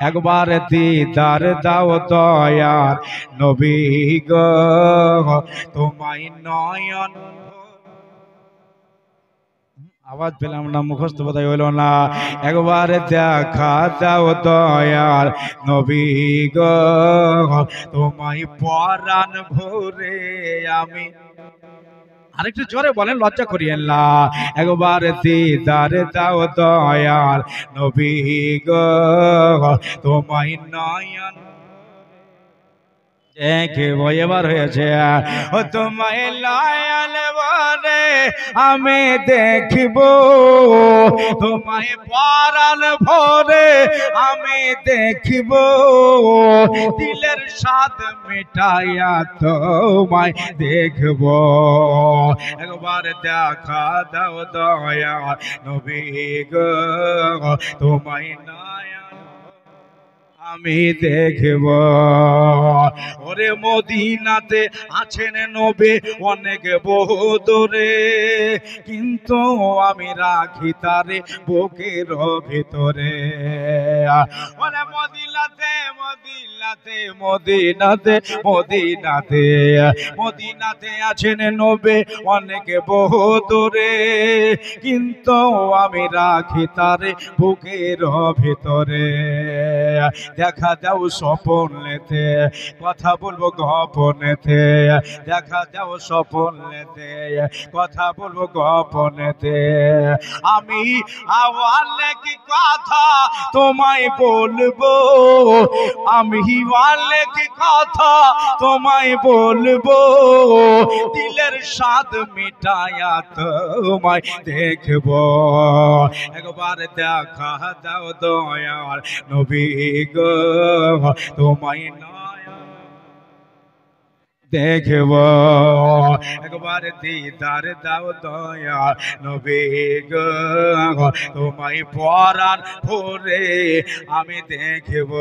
একবার দিদার দাও দয়ার নবী গো তোমায় নয়ন আওয়াজ পেলাম না মুখস্থ বোধহয় হইল না একবার দেখা দাও দয়ার নবী গো তোমায় পরাণ ভরে আমি আরেকটু জোরে বলেন লজ্জা করিয়েন না একবার দিদার দাও দয়ার নবী গো তোমায় নয়ন দেখবো এবার হয়েছে ও তোমায় নয়ন ভরে আমি দেখব তোমায় পরাণ ভরে আমি দেখব দিলের স্বাদ মিটাইয়া তোমায় দেখব একবার দেখা দাও দয়া নবী গো তোমায় নয়ন আমি দেখব ওরে মদিনাতে আছেন নবী অনেক বহু দূরে কিন্তু আমি রাখি তারে বুকের ভিতরে ওরে মদিনাতে মদিনাতে মদিনাতে মদিনাতে মদিনাতে আছেন নবী অনেক বহু দূরে কিন্তু আমি রাখি তারে বুকের ভিতরে দেখা দাও স্বপ্নেতে কথা বলবো গোপনেতে দেখা দাও স্বপ্নেতে কথা বলবো গোপনেতে আমি অনেক কথা তোমায় বলবো আমি অনেক কথা তোমায় বলবো দিলের স্বাদ মিটায়া তোমায় দেখবো একবার দেখা দাও দয়ার নবী গো তোমায় নয়ন দেখব একবার দিদার দাও দয়ার নবী গো তোমায় পরাণ ভরে আমি দেখব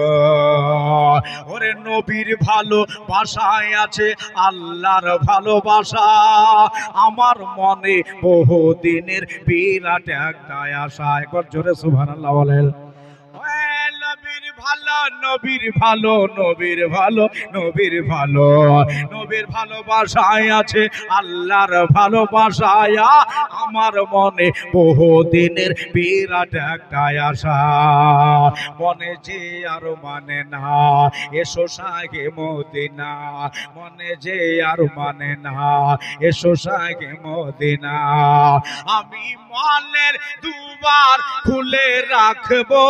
ওরে নবীর ভালোবাসায় আছে আল্লাহর ভালোবাসা আমার মনে বহুদিনের বিরাট একটা আশা একবার জোরে সুবহানাল্লাহ বলেন নবীর ভালো নবীর ভালো নবীর ভালো নবীর ভালোবাসায় আছে আল্লাহর ভালোবাসায় আমার মনে বহুদিনের বিরাট একটা আশা মনে যে আর মানে না এসো সাগে মদিনা মনে যে আর মানে না এসো সাগে মদিনা আমি মনের দুবার খুলে রাখবো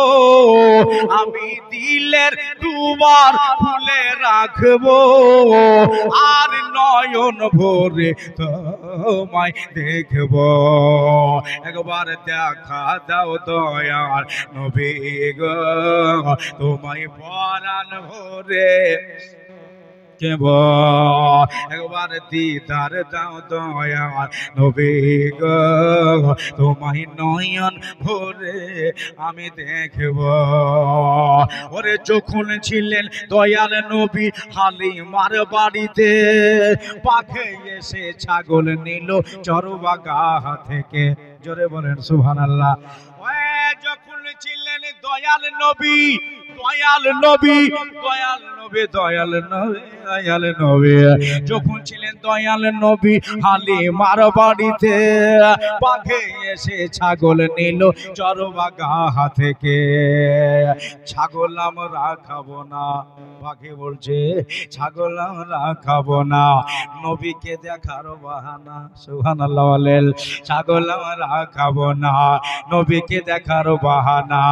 আমি দিলের দুবার খুলে রাখবো আর নয়ন ভরে তোমায় দেখবো একবার দেখা দাও দয়ার নবী গো তোমায় পরাণ ভরে একবার দিদার দাও দয়ার নবী গো তোমায় নয়ন ভরে আমি দেখব ওরে যখন ছিলেন দয়াল নবী হালিমার বাড়িতে পাখে এসে ছাগল নিল চরবাগা থেকে জোরে বলেন সুবহানাল্লাহ যখন ছিলেন দয়াল নবী দয়াল নবী দয়াল নবী দয়াল নবী দয়াল নবী যখন ছিলেন দয়াল নবী হালিমার বাড়িতে পাখে এসে ছাগল নিল চরবাগা থেকে ছাগল আমরা খাবো না পাখি বলছে ছাগল আমরা খাবো না নবীকে দেখার বাহানা সুবহানাল্লাহ বলেন ছাগল আমরা খাবো না নবীকে দেখার বাহানা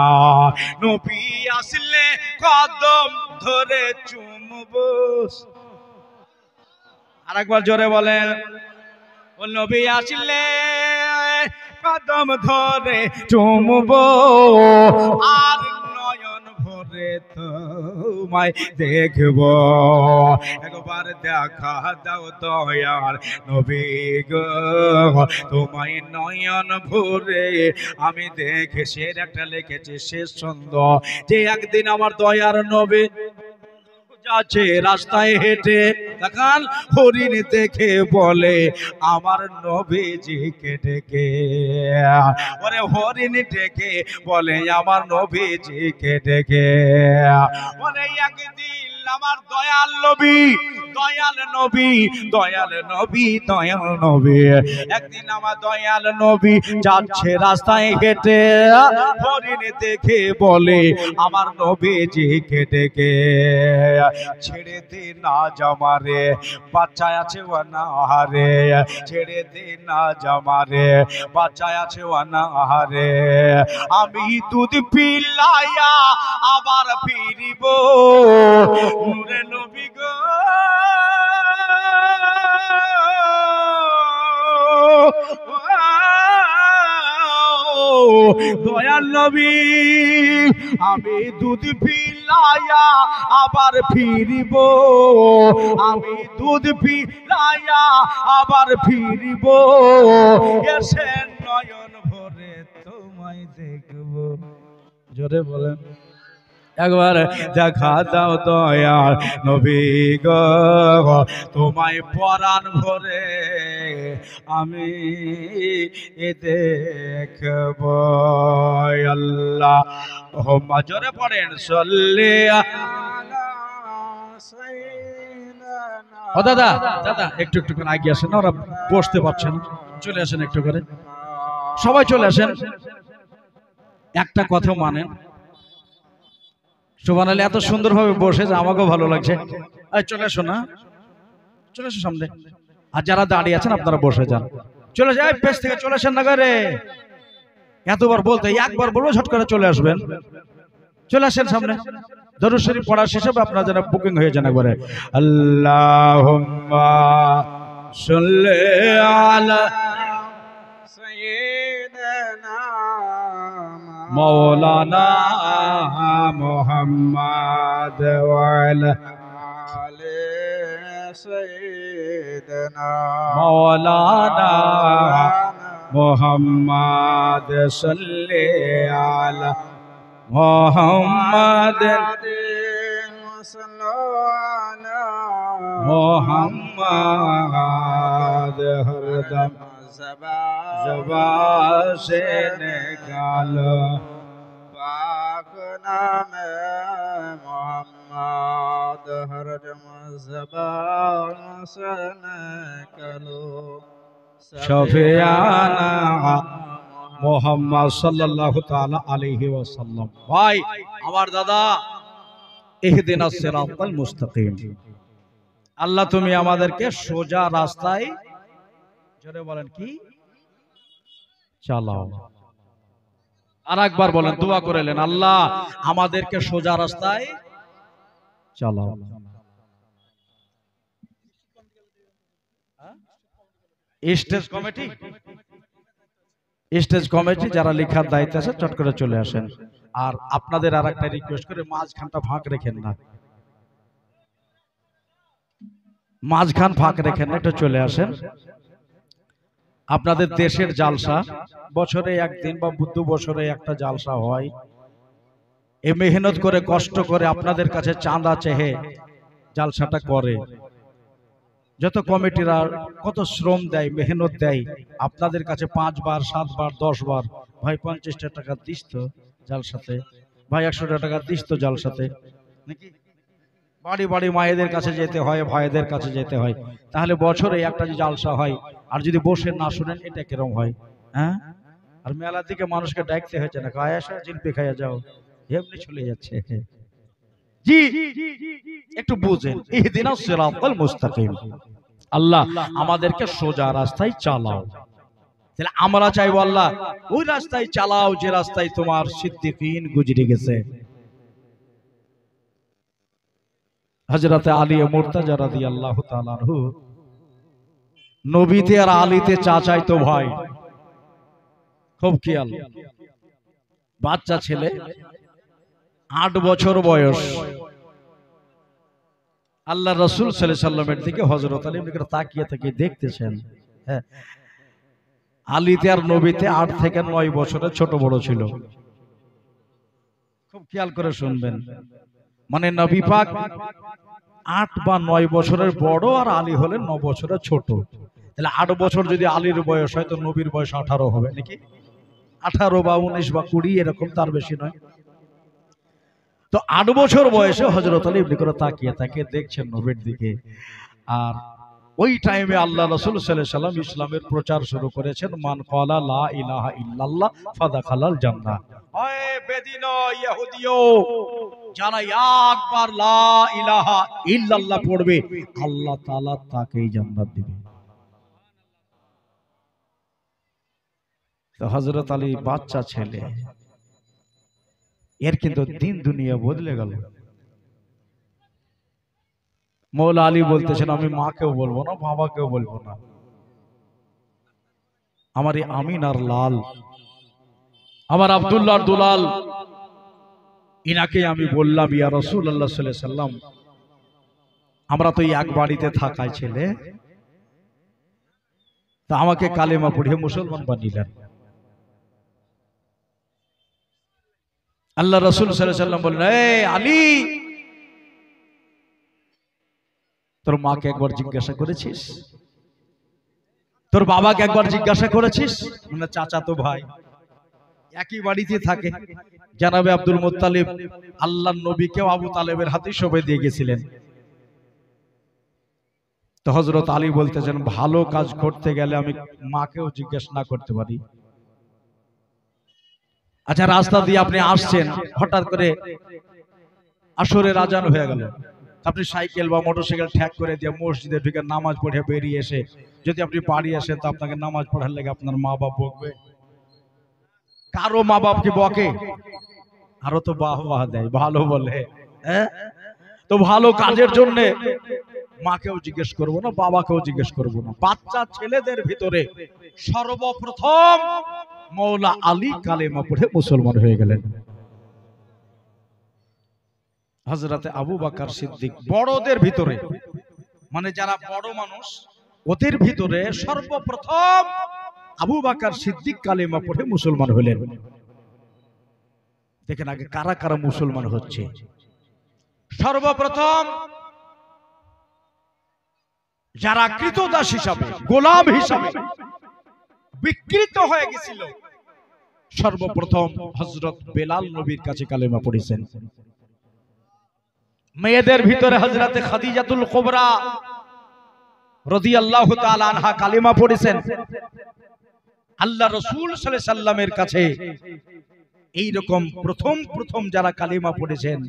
নবী আসলে কদম ধরে চুমবো আরেকবার জোরে বলেন ও নবী আসলে কদম ধরে চুমবো আর নয়ন ভরে তোমায় দেখবো একবার দেখা দাও দয়ার নবী গো তোমায় নয়ন ভরে আমি দেখে শের একটা লিখেছি শেষ সুন্দর যে একদিন আমার দয়ার নবী যাচ্ছে রাস্তায় হেঁটে তখন হরিণ দেখে বলে আমার নবীজিকে ডেকে, ওরে হরিণ ডেকে বলে আমার নবীজিকে ডেকে, ওরে একদিন আমার দয়াল নবী, দয়াল নবী, দয়াল নবী, দয়াল নবী, একদিন আমার দয়াল নবী যাচ্ছে রাস্তায় হেঁটে, হরিণ দেখে বলে আমার নবীজিকে ডেকে, ছেড়ে দে না জামারে বাচ্চা আছে অনাহারে, ছেড়ে দে না জামারে বাচ্চা আছে অনাহারে, আমি দুধ পিলাইয়া আবার ফিরিব নূরে নবী গো, দয়াল নবী আমি দুধ পিলাইয়া আবার ফিরিব, আমি দুধ পিলাইয়া আবার ফিরিব, এসে নয়ন ভরে তোমায় দেখব। জোরে বলেন একবার দেখা দাও দয়াল নবী গো, তোমায় পরাণ ভরে আমি দেখব। আল্লাহুম্মা জোরে পড়েন সাল্লি আলা সাইয়্যিদিনা। ও দাদা দাদা একটু একটু করে এগিয়ে আসেন, ওরা বসতে পারছেন, চলে আসেন একটু করে, সবাই চলে আসেন। একটা কথা মানেন, সুবহানাল্লাহ এত সুন্দরভাবে বসে যে আমাকেও ভালো লাগছে। চলে এসো না, চলে এসো সামনে। আর যারা দাঁড়িয়ে আছেন আপনারা বসে যান, চলে যায় পেছ থেকে চলে আসেন না করে, এতবার বলতে একবার বলবো ঝট করে চলে আসবেন, চলে আসেন সামনে। দরুদ শরীফ পড়া শেষ হবে, আপনারা যেন বুকিং হয়ে যান একবারে। আল্লাহুম্মা সাল্লি আলা সাইয়্যিদিনা মৌলানা মুহাম্মদ ওয়া আলা আলি সাইয়্যিদিনা মৌলানা মুহাম্মদ সাল্লি আলা মুহাম্মদ মুহাম্মদ হরদম ज़बान से निकालो पाक नाम मोहम्मद हरदम ज़बान से निकालो शफियाना मोहम्मद सल्लल्लाहु ताला अलैहि वसल्लम। भाई আমার দাদা ইহদিনাস সিরাতাল মুস্তাকিম, আল্লাহ তুমি আমাদেরকে সোজা রাস্তায় জোরে বলেন কি চালাও। আর একবার বলেন, দোয়া করেলেন আল্লাহ আমাদেরকে সোজা রাস্তায় চালাও। স্টেজ কমিটি, স্টেজ কমিটি যারা লেখার দায়িত্ব আছে চট করে চলে আসেন। আর আপনাদের আর একটা রিকোয়েস্ট করে মাঝখানটা ফাঁক রেখেন না, মাঝখান ফাঁক রেখেন না, একটু চলে আসেন। আপনাদের দেশের জালসা বছরে একদিন বা 2 বছরে একটা জালসা হয়, এই মেহনত করে কষ্ট করে আপনাদের কাছে চাঁদা চেহে জালসাটা করে, যত কমিটিরা কত শ্রম দেয় মেহনত দেয় আপনাদের কাছে 5 বার 7 বার 10 বার, ভাই 50 টাকা দিস তো জালসাতে, ভাই 100 টাকা দিস তো জালসাতে, নাকি বাড়ি বাড়ি মায়েদের কাছে যেতে হয়, ভাইদের কাছে যেতে হয়, তাহলে বছরে একটা যে জালসা হয় আর যদি বসে না শুনেন এটা কিরকম হয়? হ্যাঁ, আর মেলার দিকে মানুষকে ডাকতে হয়েছে না, আয়েশা জিলপি খাইয়া যাও, এমনি চলে যাচ্ছে। জি একটু বুঝেন, ইহদিনাস সিরাতাল মুস্তাকিম, আল্লাহ আমাদেরকে সোজা রাস্তায় চালাও। তাহলে আমরা চাইবো আল্লাহ ওই রাস্তায় চালাও যে রাস্তায় তোমার সিদ্দিকীন গুজরে গেছে। হযরত আলী মুর্তজা রাদিয়াল্লাহু তাআলা আনহু নবীতে আর আলীতে চাচাই তো ভাই, খুব খেয়াল। বাচ্চা ছেলে 8 বছর বয়স, আল্লাহ রাসূল সাল্লাল্লাহু আলাইহি সাল্লামের দিকে হযরত আলী তাকিয়ে থেকে দেখতেছেন। হ্যাঁ, আলীতে আর নবীতে 8 থেকে 9 বছরের ছোট বড় ছিল। খুব খেয়াল করে শুনবেন, মানে নবী পাক 8 বা 9 বছরের বড়, আর আলী হলেন 9 বছরের ছোট। তাহলে 8 বছর যদি আলীর বয়স হয়, তো নবীর বয়স 18 হবে নাকি? 18 বা 19 বা 20 এরকম, তার বেশি নয়। তো 8 বছর বয়সে হযরত আলী এমনি করে তাকিয়ে তাকিয়ে দেখছেন নবীর দিকে। আর ওই টাইমে আল্লাহ রাসূল সাল্লাল্লাহু আলাইহি সাল্লাম ইসলামের প্রচার শুরু করেছেন। মান ক্বালা লা ইলাহা ইল্লাল্লাহ ফাদাখালাল জান্নাহ। ওই বেদিনো ইহুদিও, যারা একবার লা ইলাহা ইল্লাল্লাহ পড়বে, আল্লাহ তাআলা তাকেই জান্নাত দিবেন। তো হযরত আলী বাচ্চা ছেলে, এর কিন্তু দিন দুনিয়া বদলে গেল। মৌলা আলী বলতেছেন, আমি মাকেও বলবো না, বাবাকেও বলবো না, আমার এই আমিনার লাল, আমার আব্দুল্লাহর দুলাল, ইনাকে আমি বললাম, ইয়া রাসূলুল্লাহ সাল্লাল্লাহু আলাইহি সাল্লাম, আমরা তো এক বাড়িতে থাকায় ছেলে, তা আমাকে কালেমা পড়িয়ে মুসলমান বানিলেন। আল্লাহ রাসূল সাল্লাল্লাহু আলাইহি সাল্লাম বললেন, এই আলী, তোর মাকে একবার জিজ্ঞাসা করেছিস? তোর বাবাকে একবার জিজ্ঞাসা করেছিস? মানে চাচা তো ভাই, একই বাড়িতে থাকে। জানাবে আব্দুল মুত্তালিব আল্লাহর নবীকেও আবু তালেবের হাতে সঁপে দিয়ে গেছিলেন। তো হযরত আলী বলতেছেন, ভালো কাজ করতে গেলে আমি মাকেও জিজ্ঞেস না করতে পারি? আচ্ছা, রাস্তা দিয়ে আপনি আসছেন, হঠাৎ করে আসরের আজান হয়ে গেল, আপনি সাইকেল বা মোটরসাইকেল ঠ্যাক করে দিয়ে মসজিদে ঢুকে নামাজ পড়ে বেরিয়ে এসে যদি আপনি বাড়ি আসেন, তো আপনাকে নামাজ পড়ার লেগে আপনার মা বাপ বকবে? কারো মা বাপ কি বকে? আরো তো বাহবাহ দেয়, ভালো বলে। হ্যাঁ, তো ভালো কাজের জন্য মাকেও জিজ্ঞেস করবো না, বাবাকেও জিজ্ঞেস করবো না। বাচ্চা ছেলেদের ভিতরে সর্বপ্রথম মৌলা আলী কালেমা পড়ে মুসলমান হয়ে গেলেন। হযরতে আবু বকর সিদ্দিক বড়দের ভিতরে, মানে যারা বড় মানুষ, ওদের ভিতরে সর্বপ্রথম আবু বকর সিদ্দিক কালেমা পড়ে মুসলমান হলেন। দেখেন আগে কারা কারা মুসলমান হচ্ছে। সর্বপ্রথম যারা কৃতদাস হিসাবে, গোলাম হিসাবে বিকৃত হয়ে গেছিল, সর্বপ্রথম হযরত বেলাল নবীর কাছে কালেমা পড়েছেন। মেয়েদের ভিতরে হযরতে খাদিজাতুল কুবরা রাদিয়াল্লাহু তাআলা আনহা কালেমা পড়েছেন। আল্লাহ রাসূল সাল্লাল্লাহু আলাইহি সাল্লামের কাছে এইরকম প্রথম যারা কালেমা পড়েছেন,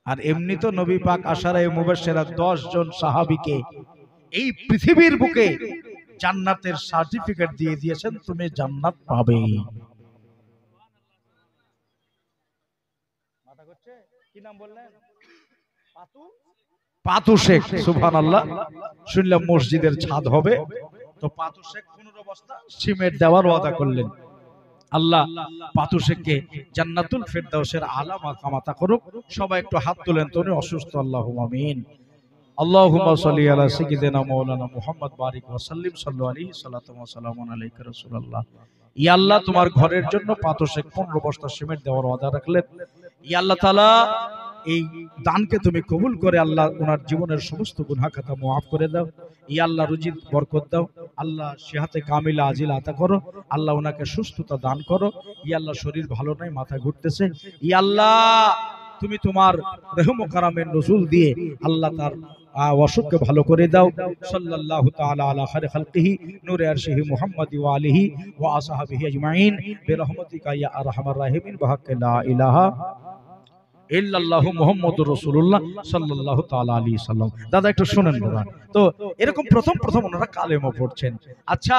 আর এমনি তো নবী পাক আশারায়ে মুবাশশিরা 10 জন সাহাবীকে এই পৃথিবীর বুকে জান্নাতের সার্টিফিকেট দিয়ে দিয়েছেন, তুমি জান্নাত পাবে। কি নাম বললেন? পাতু শেখ। সুবহানাল্লাহ। শুনলাম মসজিদের ছাদ হবে, তো পাতু শেখ 15 বস্তা সিমেন্ট দেওয়ার ওয়াদা করলেন। আল্লাহ পাতু শেখকে জান্নাতুল ফেরদাউসের আলা মাকাম আতা করুক। সবাই একটু হাত তোলেন তো, উনি অসুস্থ। আল্লাহুম্মা আমিন। আল্লাহুম্মা সাল্লি আলা সাইয়্যিদিনা মাওলানা মুহাম্মদ বারিক ওয়া সাল্লিম সাল্লু আলাইহি সাল্লাতু ওয়া সালামুন আলাইকা রাসূলুল্লাহ। ইয়া আল্লাহ, তোমার ঘরের জন্য পাতু শেখ 15 বস্তা সিমেন্ট দেওয়ার ওয়াদা রাখলেন। ইয়া আল্লাহ তাআলা, এই দানকে তুমি কবুল করে আল্লাহ ওনার জীবনের সমস্ত গুনাহ খাতা মাফ করে দাও। ইয়া আল্লাহ, রুজি বরকত দাও। আল্লাহ সিহাতে কামিলা আজিলা আতা করো। আল্লাহ ওনাকে সুস্থতা দান করো। ইয়া আল্লাহ, শরীর ভালো নাই, মাথা ঘুরতেছে, ইয়া আল্লাহ তুমি তোমার রহম ও কারামের নজুল দিয়ে আল্লাহ তার অসুখকে ভালো করে দাও। সাল্লাল্লাহু তাআলা আলা খায়রি খালকিহি নূরে আরশিহি মুহাম্মাদি ওয়া আলিহি ওয়া আসহাবিহি আজমাইন বিরহমাতিকা ইয়া আরহামার রাহিমিন বিহাক্কি লা ইলাহা ইল্লাল্লাহু মুহাম্মাদুর রাসূলুল্লাহ সাল্লাল্লাহু তাআলা আলাইহি সাল্লাম। দাদা একটু শুনেন দাদা। তো এরকম প্রথম ওনারা কালেমা পড়ছেন। আচ্ছা,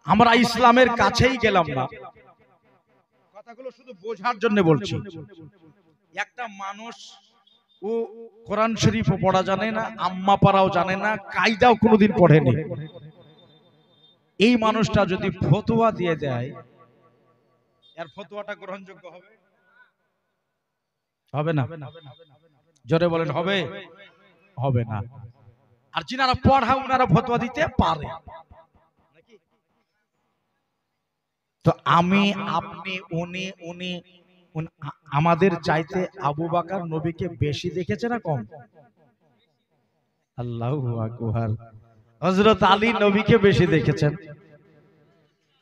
আমরা ইসলামের কাছেই গেলাম না, কথাগুলো শুধু বোঝার জন্য বলছি। একটা মানুষ, ও কোরআন শরীফও পড়া জানে না, আম্মা পাড়াও জানে না, কায়দাও কোনোদিন পড়েনি। এই মানুষটা যদি ফতোয়া দিয়ে দেয়, এর ফতোয়াটা গ্রহণযোগ্য হবে? হবে না? জোরে বলেন, হবে? হবে না। আর যিনারা পড়া, ওনারা ফতোয়া দিতে পারে। তো আমি, আপনি, উনি আমাদের চাইতে আবু বকর নবীকে বেশি দেখেছে না কম? আল্লাহু আকবার। হযরত আলী নবীকে বেশি দেখেছেন,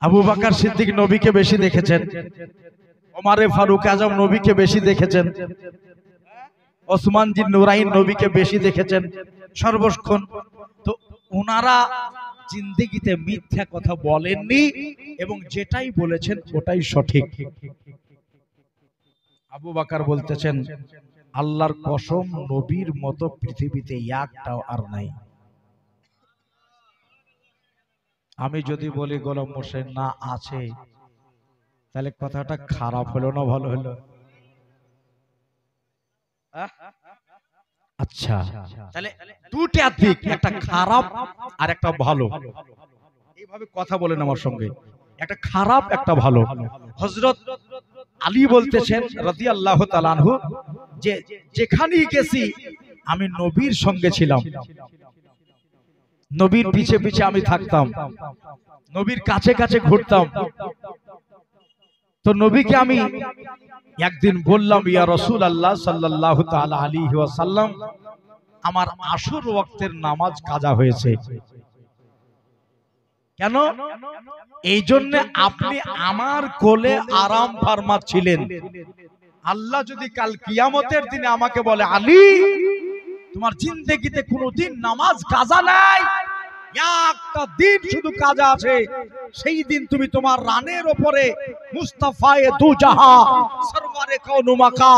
আবু বকর সিদ্দিক নবীকে বেশি দেখেছেন, ওমরে ফারুক আজম নবীকে বেশি দেখেছেন, ওসমান জিন নুরাইন নবীকে বেশি দেখেছেন সর্বক্ষণ। তো ওনারা জিন্দেগিতে মিথ্যা কথা বলেননি এবং যেটাই বলেছেন ওটাই সঠিক। আবু বকর বলতেছেন, আল্লাহর কসম নবীর মতো পৃথিবীতে একটাও আর নাই। আমি যদি বলি গোলাম হোসেন না আছে, তাহলে কথাটা খারাপ হলো না ভালো হলো? আচ্ছা, তাহলে দুটা দিক, একটা খারাপ আর একটা ভালো। এইভাবে কথা বলেন আমার সঙ্গে, একটা খারাপ একটা ভালো। হযরত আলী বলতেছেন রাদিয়াল্লাহু তাআলা আনহু, যে যেখানেই গেছি আমি নবীর সঙ্গে ছিলাম, নবীর পিছে পিছে আমি থাকতাম, নবীর কাছে কাছে ঘুরতাম। তো নবীকে আমি একদিন বললাম, ইয়া রাসূলুল্লাহ সাল্লাল্লাহু তাআলা আলাইহি ওয়াসাল্লাম, আমার আসর ওয়াক্তের নামাজ কাজা হয়েছে। কেন? এই জন্য আপনি আমার কোলে আরাম ফারমাচ্ছিলেন। আল্লাহ যদি কাল কিয়ামতের দিনে আমাকে বলে, আলী তোমার জিন্দেগিতে কোনোদিন নামাজ কাজা নাই, একটা দিন শুধু কাজা আছে, সেই দিন তুমি তোমার রানের উপরে মুস্তাফায়ে দু জাহা সরওয়ারে কাউনু মাকা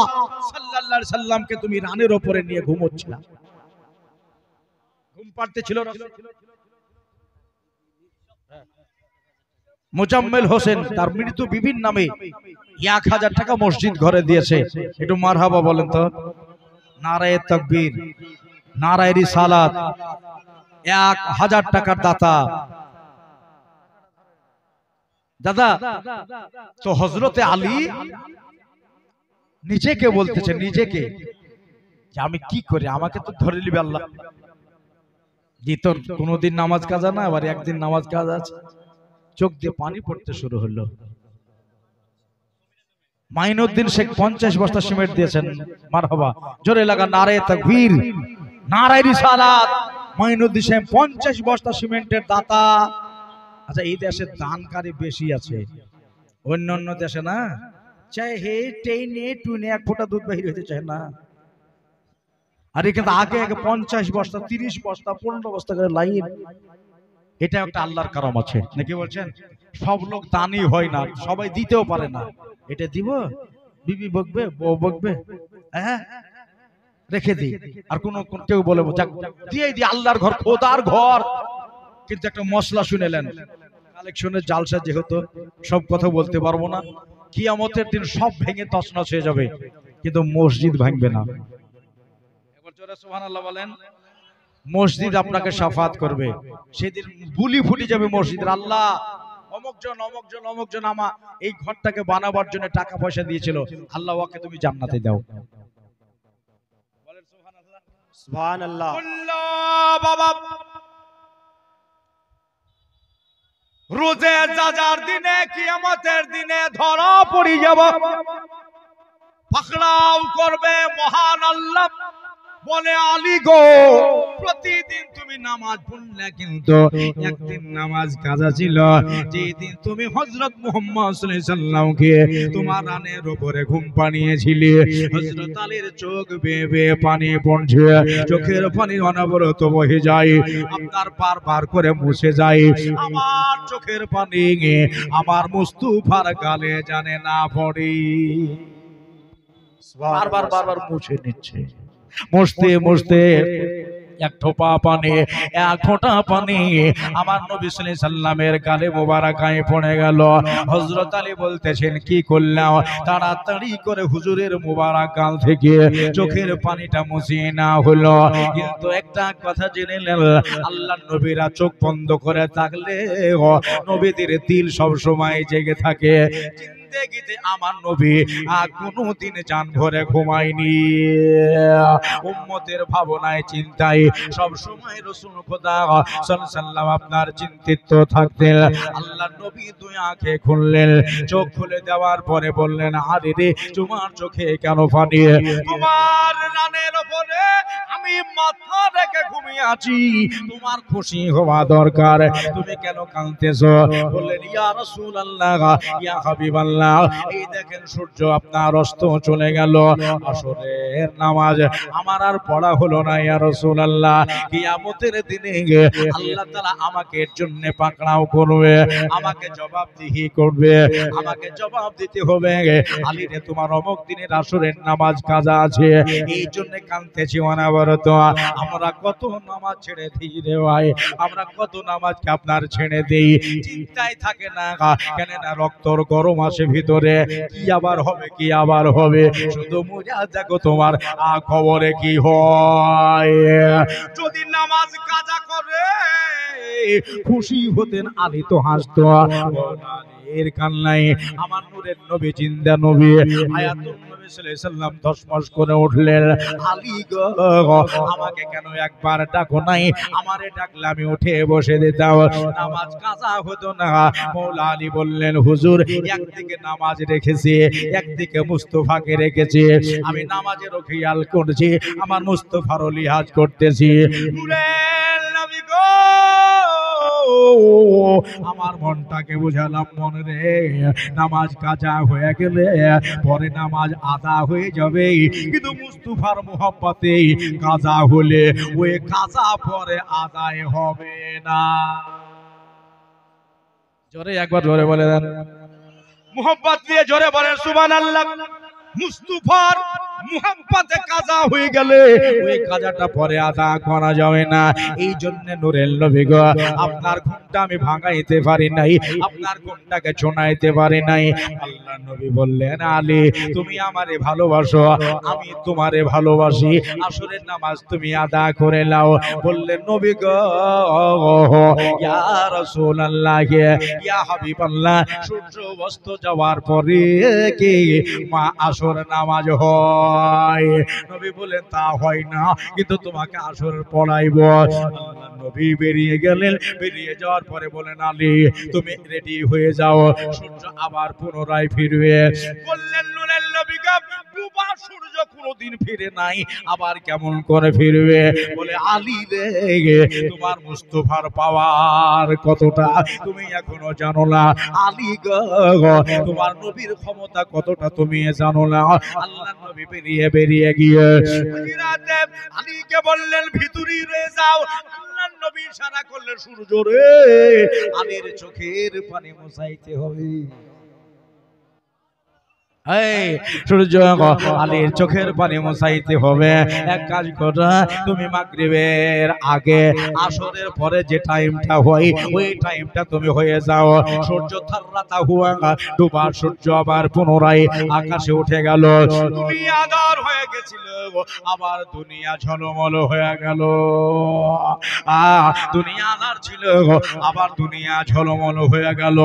সাল্লাল্লাহু আলাইহি সাল্লামকে তুমি রানের উপরে নিয়ে ঘুমোচ্ছিলা। ঘুম পাড়তেছিল মোজাম্মেল হোসেন, তার মৃত্যু বিভিন্ন নামে 1000 টাকা মসজিদ ঘরে দিয়েছে। একটু মারহাবা বলেন তো। নারায়ে তাকবীর, নারায়ে রিসালাত, 1000 টাকার দাতা দাদা। তো হযরতে আলী নিজেকে বলতেছে, নিজেকে, যে আমি কি করি, আমাকে তো ধরে নিবে আল্লাহ। যে তোর কোনোদিন নামাজ কাজা না, আবার একদিন নামাজ কাজা আছে। চোখ দিয়ে পানি পড়তে শুরু হলো। মাইনুদ্দিন শেখ 50 বস্তা সিমেন্ট দিয়েছেন, মারহাবা, জোরে লাগা নারায়ে তাকবীর, নারায়ে রিসালাত। মাইনুদ্দিন শেখ 50 বস্তা সিমেন্টের দাতা। আচ্ছা, এই দেশে দানকারী বেশি আছে, অন্য অন্য দেশে না, চাই হে টেনে টুনে এক ফোঁটা দুধ বাহির হইতে চায় না। আর এখানে আগে আগে 50 বস্তা, 30 বস্তা, 15 বস্তা করে লাইন। এটা একটা আল্লাহর কারাম আছে নাকি বলছেন? সব লোক দানি হয় না, সবাই দিতেও পারে না। এটা দিব, বিবি বকবে, বউ বকবে, হ্যাঁ রেখে দিই। আর কোন কেউ বলে দিয়ে দি, আল্লাহর ঘর, খোদার ঘর। কিন্তু একটা মশলা শুনেলেন, কালেকশনের জালসা যেহেতু সব কথা বলতে পারবো না, কিয়ামতের দিন সব ভেঙে তছনছ হয়ে যাবে, কিন্তু মসজিদ ভাঙবে না। এবার জোরে সুবহানাল্লাহ বলেন। মসজিদ আপনাকে শাফাত করবে। সেদিন বুলি ফুটে যাবে মসজিদের, আল্লাহ অমুকজন অমুকজন অমুকজন আমার এই ঘরটাকে বানাবার জন্য টাকা পয়সা দিয়েছিল, আল্লাহ ওকে তুমি জান্নাতে দাও। বলেন সুবহানাল্লাহ। সুবহানাল্লাহ। আল্লাহ বাবা, রোজে জাজার দিনে, কিয়ামতের দিনে ধরা পড়ে যাব, পাকড়াও করবে মহান আল্লাহ। বলে, আলী গো, প্রতিদিন তুমি নামাজ পড়লে, কিন্তু একদিন নামাজ কাজা ছিল, যেদিন তুমি হযরত মুহাম্মদ সাল্লাল্লাহু আলাইহি সাল্লামকে তোমার রানের উপরে ঘুম পাড়িয়েছিলে। হযরত আলীর চোখ বেয়ে বেয়ে পানি পড়ছে, চোখের পানি অনবরত বহে যায়, আপনার বারবার করে মুছে যায়। আমার চোখের পানি আমার মুস্তাফার গালে জানে না পড়ে, বারবার বারবার মুছে নিচ্ছে। মুছতে মুছতে এক ঠোপা পানি, এক ফোঁটা পানি আমার নবী সাল্লাল্লাহু আলাইহি সাল্লামের গালে মোবারকায় পড়ে গেল। হযরত আলী বলতেছেন, কি করলাম? তাড়াতাড়ি করে হুজুরের মোবারক গাল থেকে চোখের পানিটা মুছিয়ে না হলো। কিন্তু একটা কথা জেনে নেন, আল্লাহর নবীরা চোখ বন্ধ করে থাকলে নবীদের দিল সব সময় জেগে থাকে। জিন্দেগিতে আমার নবী কোনোদিন জান ভরে ঘুমায়নি। উম্মতের ভাবনায় চিন্তায় সব সময় রাসূল খোদা সাল্লাল্লাহু আলাইহি ওয়াসাল্লাম আপনার চিন্তিত থাকতেন। আল্লাহর নবী দুই আঁখে খুললেন, চোখ খুলে দেওয়ার পরে বললেন, আরে রে তোমার চোখে কেন পানি? তোমার রানের উপরে আমি মাথা রেখে ঘুমিয়ে আছি, তোমার খুশি হওয়া দরকার, তুমি কেন কাঁদতেছো? বললেন, ইয়া রাসূলুল্লাহ, ইয়া হাবিবাল্লাহ, এই দেখেন সূর্য আপনার অস্ত চলে গেল, আসরের নামাজ আমার আর পড়া হলো না ইয়া রাসূলুল্লাহ। কিয়ামতের দিনে আল্লাহ তাআলা আমাকে এর জন্য পাকড়াও করবে, আমাকে জবাবদিহি করবে, আমাকে জবাব দিতে হবে, আলী রে তোমার অমুক দিনের আসরের নামাজ কাজা আছে, এই জন্য কাঁদতেছি অনবরত। আমরা কত নামাজ ছেড়ে দিই রে ভাই, আমরা কত নামাজকে আপনার ছেড়ে দেই, চিন্তায় থাকে না কেন না রক্তর গরম আসে ভিতরে, কি আবার হবে, কি আবার হবে, শুধু মুজা দেখো তোমার খবরে কি হয়। যদি নামাজ কাজা করে খুশি হতেন আলী তো হাসতো, এর কান্নায় আমার নূরের নবী জিন্দা নবী হায়াতুন নবী সাল্লাল্লাহু আলাইহি সাল্লাম ধসমস করে উঠলেন, আলী গো আমাকে কেন একবার ডাকো নাই? আমারে ডাকলে আমি উঠে বসে দিতাম, নামাজ কাজা হতো না। মাওলা আলী বললেন, হুজুর একদিকে নামাজ রেখেছি, একদিকে মুস্তাফাকে রেখেছি, আমি নামাজেরও খেয়াল করছি, আমার মুস্তাফারও লিহাজ করতেছি। নূরের নবী গো আমার মনটাকে বুঝালাম, মনে রে নামাজ কাজা হয়ে গেলে পরে নামাজ আদা হয়ে যাবে, কিন্তু মুস্তাফার মোহাব্বতে কাজা হলে ওই কাজা পরে আদায় হবে না। জোরে একবার জোরে বলে দেন, মোহাব্বত দিয়ে জোরে বলেন সুবহানাল্লাহ। মুস্তাফার মুহাব্বতে কাজা হয়ে গেলে ওই কাজাটা পরে আদা করা যাবে না। এই জন্য নূরের নবী গো আপনার ঘুমটা আমি ভাঙাইতে পারি নাই, আপনার ঘুমটাকে শোনাইতে পারি নাই। আল্লাহর নবী বললেন, আলী তুমি আমারে ভালোবাসো, আমি তোমারে ভালোবাসি, আসরের নামাজ তুমি আদা করে নাও। বললেন, নবী গো ইয়া রাসূলুল্লাহ, ইয়া হাবিবাল্লাহ, সূর্য অস্ত যাওয়ার পরে কি মা আসর নামাজ হয়? নবী বলেন, তা হয় না, কিন্তু তোমাকে আসর পড়াইবো। আল্লাহর নবী বেরিয়ে গেলেন, বেরিয়ে যাওয়ার পরে বলেন, আলী তুমি রেডি হয়ে যাও, সূর্য আবার পুনরায় ফিরবে। বললেন, নূরের নবী গো ডুবা সূর্য কোনদিন ফিরে নাই, আবার কেমন করে ফিরবে? বলে, আলী রে তোমার মুস্তাফার পাওয়ার কতটা তুমি এখনো জানো না, আলী গো তোমার নবীর ক্ষমতা কতটা তুমি জানো না। আল্লাহর নবী বেরিয়ে গিয়ে আলীকে বললেন, ভিতরে রয়ে যাও। আল্লাহর নবী ইশারা করলেন, সূর্য রে আলীর চোখের পানি মুছাইতে হবে। সূর্য আলীর চোখের পানি মুছাইতে হবে। এক কাজ করো, তুমি মাগরিবের আগে আসরের পরে যে টাইমটা হয় ওই টাইমটা তুমি হয়ে যাও। সূর্য থাররাতা হুয়া, ডুবা সূর্য আবার পুনরায় আকাশে উঠে গেল। দুনিয়া আধার হয়ে গেছিল, আবার দুনিয়া ঝলমল হয়ে গেল। দুনিয়া আধার ছিল, আবার দুনিয়া ঝলমল হয়ে গেল।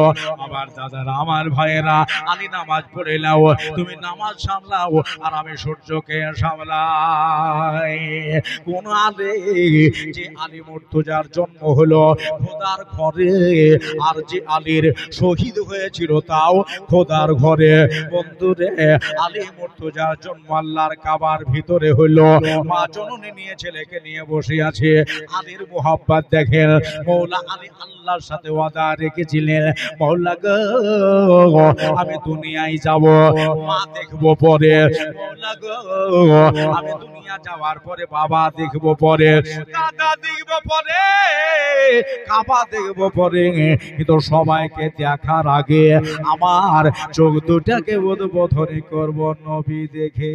আবার দাদারা, আমার ভাইয়েরা, আলী নামাজ পড়ে নাও, তুমি নামাজ সামলাও আর আমি সূর্যকে সামলাই। কোন আলী? যে আলী মুর্তজার জন্ম হলো খোদার ঘরে, আর যে আলীর শহীদ হয়েছিল তাও খোদার ঘরে। বন্ধুরে, আলী মুর্তজার জন্ম আল্লাহর কাবার ভিতরে হলো, মা জননী নিয়ে ছেলেকে নিয়ে বসে আছে। আলীর মোহাব্বত দেখেন, মৌলা আলী আল্লাহর সাথে ওয়াদা রেখেছিলেন, মৌলা গো আমি দুনিয়ায় যাব, মা দেখবো পরে, মৌলা গো আমি দুনিয়া যাওয়ার পরে বাবা দেখবো পরে, দাদা দেখবো পরে, কাবা দেখবো পরে, কিন্তু সবাইকে দেখার আগে আমার চোখ দুটাকে উদ্বোধনী করব নবী দেখে।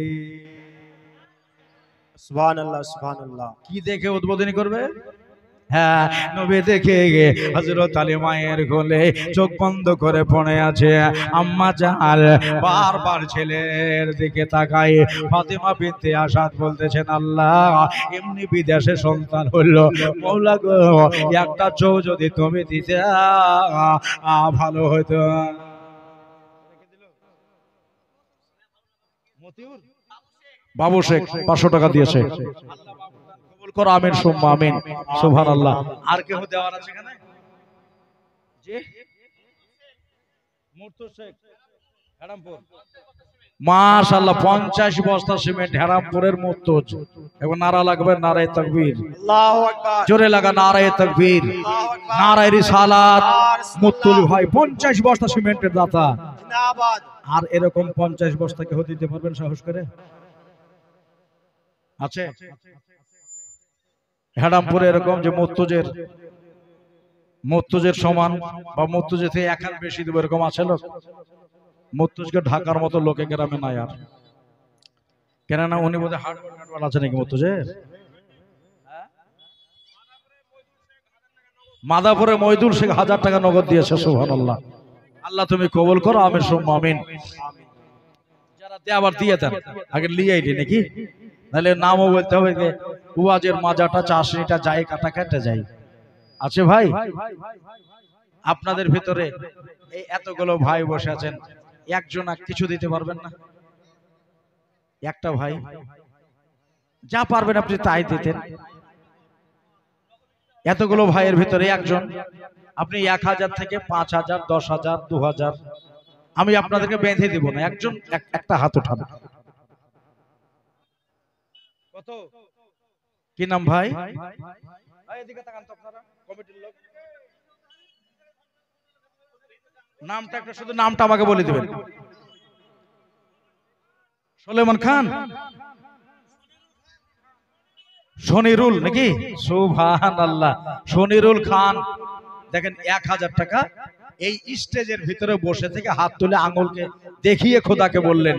সুবহানাল্লাহ, সুবহানাল্লাহ। কি দেখে উদ্বোধনী করবে? হ্যাঁ, নবী দেখে হযরত আলী মায়ের কোলে চোখ বন্ধ করে পড়ে আছে। আম্মা জান বারবার ছেলের দিকে তাকায়। ফাতেমা বিনতে আসাদ বলতেছেন, আল্লাহ এমনি বিদেশে সন্তান হলো, মওলা গো একটা চোখ যদি তুমি দিতে ভালো হতো। বাবু শেখ 500 টাকা দিয়েছে। কবুল করো, আমিন সুম্মা আমিন, সুবহানাল্লাহ। আর কেউ দেওয়ার আছে এখানে? জি, মুর্তু শেখ, হেরামপুর। মাশাআল্লাহ, 50 বস্তা সিমেন্ট হেরামপুরের মুর্তুজ। এবং নারা লাগবে নারায়ে তাকবীর। আল্লাহু আকবার। জোরে লাগা নারায়ে তাকবীর, নারায়ে রিসালাত। মুর্তুল ভাই 50 বস্তা সিমেন্টের দাতা। জিন্দাবাদ। আর এরকম 50 বস্তা কেউ দিতে পারবেন সাহস করে? আছে হেরামপুরে এরকম যে মুর্তুজের সমান বা মুর্তুজের থেকে এক হাত বেশি দেবো এরকম আছে লোক? মুর্তুজকে ঢাকার মতো লোকে গ্রামে নাই আর। কেননা উনি বোধহয় হার্ডওয়্যার আছে নাকি মুর্তুজের? মাদাপুরে মইদুল শেখ 1000 টাকা নগদ দিয়েছে। সুবহানাল্লাহ। আল্লাহ তুমি কবুল করো, আমিন সুম্মা আমিন। যারা দেয় আবার দিয়ে দেন, আগে লিয়েই দি নাকি, নাহলে নামও বলতে হবে যে ওয়াজের মাজাটা চাষনিটা যায় কাটা কেটে যায়। আছে ভাই আপনাদের ভিতরে এই এতগুলো ভাই বসে আছেন, একজন কিছু দিতে পারবেন না? একটা ভাই যা পারবেন আপনি তাই দিতেন। এতগুলো ভাইয়ের ভিতরে একজন, আপনি 1000 থেকে 5000, 10000, 2000, আমি আপনাদেরকে বেঁধে দিব না, একজন একটা হাত উঠান। কত? কি নাম ভাই? এদিকে তাকান তো আপনারা, কমিটির লোক। নামটা একটা, শুধু নামটা আমাকে বলে দিবেন। সুলেমান খান, শনিরুল নাকি? সুবহানাল্লাহ, শনিরুল খান। দেখেন 1000 টাকা এই স্টেজের ভিতরে বসে থেকে হাত তুলে আঙ্গুলকে দেখিয়ে খোদাকে বললেন,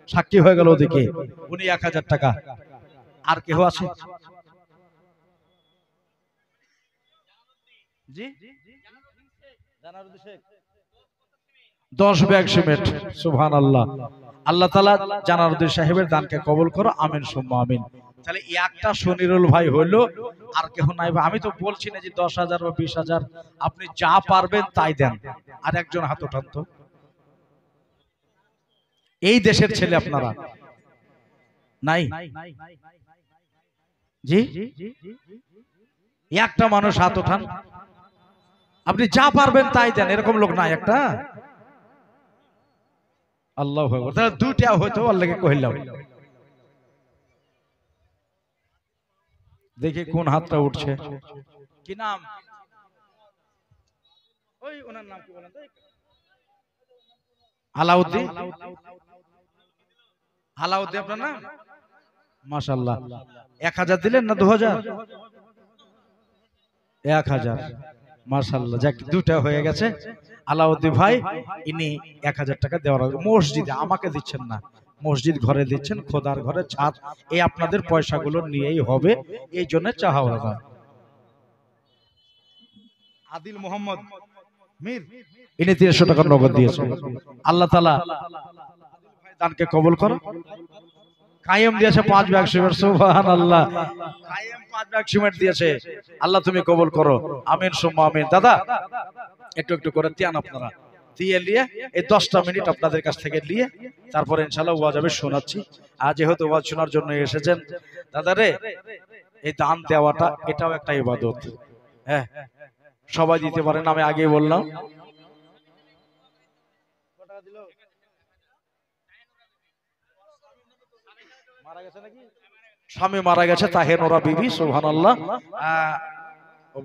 সাক্ষী হয়ে গেল ওদিকে, উনি 1000 টাকা। আর কেউ আছে? জি, 10 ব্যাগ সিমেন্ট। সুবহানাল্লাহ। আল্লাহ তাআলা জানারউদ্দিন সাহেবের দানকে কবুল করো, আমিন সুম্মা আমিন। তাহলে একটা শনিরুল ভাই হইলো, আর কেউ নাই। আমি তো বলছি না যে 10,000 বা 20,000, আপনি যা পারবেন তাই দেন। আর একজন হাত উঠান তো। এই দেশের ছেলে আপনারা নাই? জি, একটা মানুষ হাত উঠান, আপনি যা পারবেন তাই দেন, এরকম লোক নাই একটা? আল্লাহু আকবার। তাহলে দুইটা হয়তো আল্লাহকে কইলাম। দেখি কোন হাতটা উঠছে। কি নাম? ওই ওনার নাম কি বলেন তো? আলাউদ্দিন। আলাউদ্দিন আপনার নাম? মাশাআল্লাহ। 1000 দিলেন না 2000? 1000। মাশাআল্লাহ, যাক দুটো হয়ে গেছে। আলাউদ্দিন ভাই ইনি 1000 টাকা দেওয়ার মসজিদে, আমাকে দিচ্ছেন না, মসজিদ ঘরে দিচ্ছেন, খোদার ঘরে ছাদ, এই আপনাদের পয়সাগুলো নিয়েই হবে, এই জন্য চাহাওয়া। আদিল মোহাম্মদ মীর ইনি 300 টাকা নগদ দিয়েছে। আল্লাহ তাআলা দানকে কবুল করো। কায়েম দিয়েছে 5 ব্যাগ সিমেন্ট। সুবহানাল্লাহ, কায়েম 5 ব্যাগ সিমেন্ট দিয়েছে। আল্লাহ তুমি কবুল করো, আমিন সুম্মা আমিন। দাদা একটু একটু করে দেন আপনারা, দিয়ে নিয়ে এই 10টা মিনিট আপনাদের কাছ থেকে নিয়ে তারপরে ইনশাআল্লাহ ওয়াজ আমি শোনাচ্ছি। আর যেহেতু ওয়াজ শোনার জন্য এসেছেন দাদা রে, এই দান দেওয়াটা এটাও একটা ইবাদত। হ্যাঁ, সবাই দিতে পারেন, আমি আগেই বললাম। স্বামী মারা গেছে, তাহের নোরা বিবি। সুবহানাল্লাহ।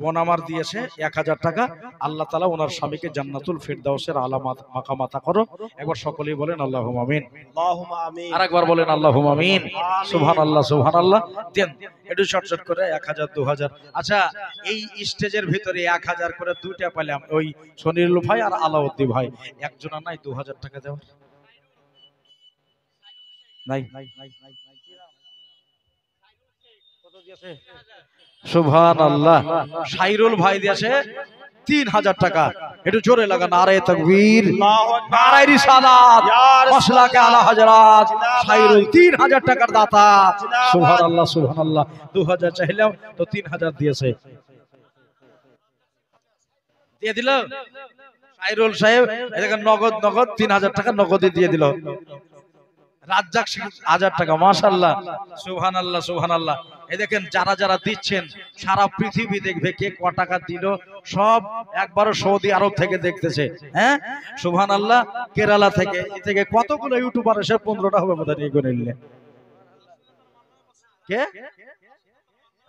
বোন আমার দিয়েছে 1000 টাকা। আল্লাহ তাআলা ওনার স্বামীকে জান্নাতুল ফিরদাউসের আলা মাকাম আতা করো। একবার সকলেই বলেন আল্লাহুম্মা আমিন। আল্লাহুম্মা আমিন। আরেকবার বলেন আল্লাহুম্মা আমিন। সুবহানাল্লাহ, সুবহানাল্লাহ। দেন একটু শর্ট করে 1000, 2000। আচ্ছা, এই স্টেজের ভিতরে 1000 করে দুইটা পেলাম, ওই শনিরুল ভাই আর আলাউদ্দিন ভাই। একজন নাই 2000 টাকা দেওয়ার? নাই? সুবহানাল্লাহ। সাইরুল ভাই দিয়েছে 3000 টাকা। একটু জোরে লাগা নারায়ে তাকবীর, নারায়ে রিসালাত, মাসলাকে আলা হযরত সাইরুল 3000 টাকার দাতা। সুবহানাল্লাহ, সুবহানাল্লাহ। 2000 চাইলাম তো 3000 দিয়েছে। দিয়ে দিল সাইরুল সাহেব, এদিকে নগদ 3000 টাকা নগদই দিয়ে দিল। রাজ্জাক 1000 টাকা, মাশাআল্লাহ, সুবহানাল্লাহ, সুবহানাল্লাহ। এই দেখেন যারা যারা দিচ্ছেন সারা পৃথিবী দেখবে কে ক টাকা দিল, সব একবারও সৌদি আরব থেকে দেখতেছে। হ্যাঁ, সুবহানাল্লাহ। কেরালা থেকে, এই থেকে কতগুলো ইউটিউবার এসে 15টা হবে বোধহয় নিয়ে করে নিলে। কে?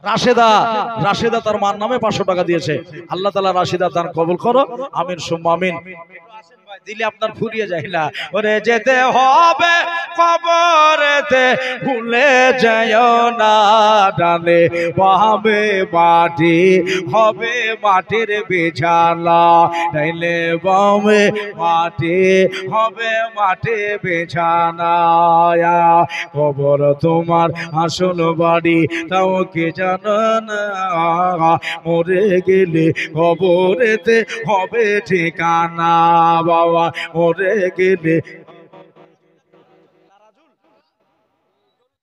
রাশেদা, রাশেদা তার মার নামে 500 টাকা দিয়েছে। আল্লাহ তাআলা রাশেদা দান কবুল করো, আমিন সুম্মা আমিন। দিলে আপনার ফুরিয়ে যায় না। ওরে যেতে হবে কবরেতে, ভুলে যাও না, ডানে বামে মাটি হবে মাটির বিছানা, ডাইনে বামে মাটি হবে মাটির বিছানা। কবর তোমার আসল বাড়ি তাও কি জানো না, মরে গেলে কবরেতে হবে ঠিকানা। বাবা মরে গেলে